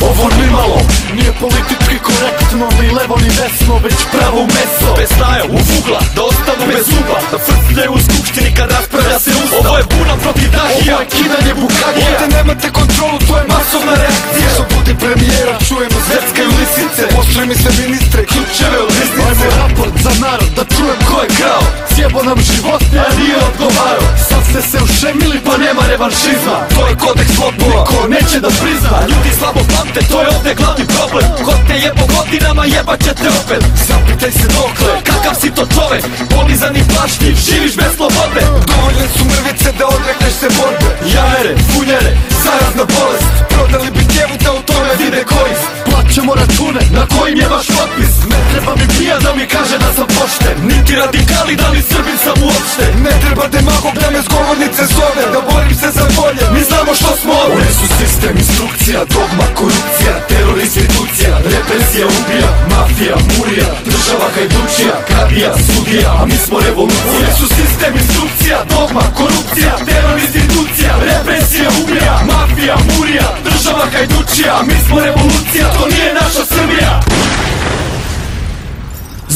Ovo nimalo nije politički korektno, ni levo ni desno, već pravo meso. Bez staja u ugla, da ostanu bez zuba, da frcljaju u skupštini kad raspravlja se ustav. Ovo je buna protiv dahija, ovo je kidanje bukagija. Ovdje nemate kontrolu, to je masovna reakcija. Što budi premijera, čujemo zveckaju lisice. Pošli mi se ministre, ključeve od listnice. Ajmo raport za narod, da čujem ko je krao. Sjebo nam živote, a nije odgovarao. Sad ste se ušemili, pa nema revanšizma. To je kodeks lopova, ko neće da prizna. a ljudi slabo pamte, to je ovdje glavni problem. Ko te jebo godinama, jebat će te opet. Zapitaj se dokle, kakav si to čovek, polizan i plašljiv, živiš bez slobode. Dovoljne su mrvice da odrekneš se borbe. Jajere, funjere, zarazna bolest. Prodali bi djevu da u tome vide korist. Plaćamo račune, na kojim je vaš potpis. Ne treba mi pija da mi kaže da sam pošten. Niti radikali, da li Srbin sam uopšte. Ne treba demagog da me s govornice zove, da borim se za bolje, mi znamo što smo ovdje. Oni su sistem, instrukcija, dogma, korupcija, teror, institucija, represija, ubija, mafija, murija, država hajdučija, kadija, sudija, a mi smo revolucija. Oni su sistem, instrukcija, dogma, korupcija, teror, institucija, represija, ubija, mafija, murija, država hajdučija, a mi smo revolucija, to nije naša Srbija.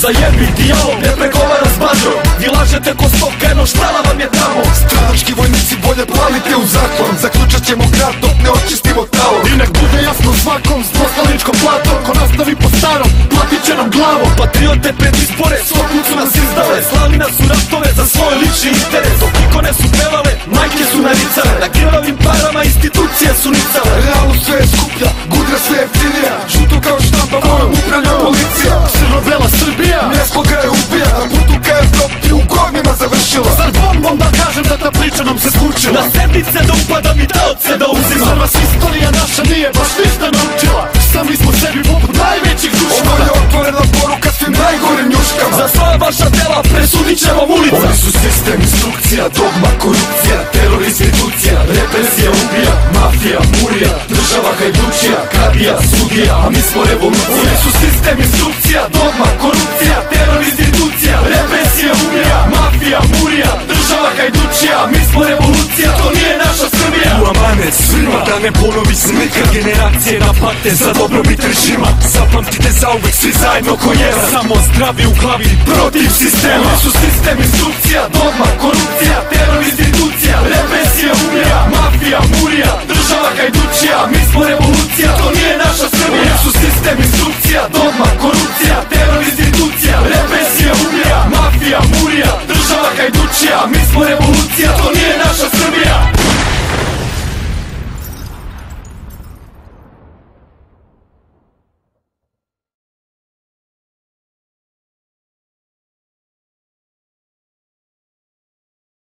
Zajebi dijalog, ne pregovara s bađom. Vi lažete ko stoka, eno štala vam je tamo. Stranački vojnici bolje plavite u zaklon. Zaključat ćemo grad dok ne očistimo talom. I nek bude jasno svakom s poslaničkom platom. Ko nastavi po starom, platit će nam glavom. Patriote pred izbore, svoj put su nas izdale. Slali nas u ratove za svoj lični interes. Dok ikone su pevale, majke su naricale. Na krvavim parama institucije su nicale. Realno sve je skuplja, gudra sve jeftinija. Žuto kao štampa, mojom upravlja policija. Crno-bela Srbija, Nesloga je ubija, na putu ka Evropi u govnima završila. zar bombom da kažem da ta priča nam se skučila. Na sednice da upadam i taoce da uzimam. Zar vas istorija naša nije baš ništa naučila. Sami smo sebi poput najvećih Ovo dušmana. je otvorena poruka svim najgorim njuškama. Za sva vaša dela presudit će vam ulica. Oni su sistem, instrukcija, dogma, korupcija, teror, institucija, represija, ubija, mafija, murija, država hajdučija, kadija, sudija, a mi smo revolucija. Oni su sistem, instrukcija, dogma, korupcija, teror, institucija, represija, ubija, mafija, murija, država hajdučija, a mi smo revolucija, to nije naša Srbija. U amane svima da ne ponovi se nikad. Generacije napate za dobrobit režima. Zapamtite zauvek svi zajedno ko jeva. Samo zdravi u glavi protiv sistema. Oni su sistem, instrukcija, dogma, korupcija, teror, institucija, represija, ubija, mafija, murija, država hajdučija, a mi smo revolucija, to nije naša Srbija. Oni su sistem, instrukcija, dogma, korupcija,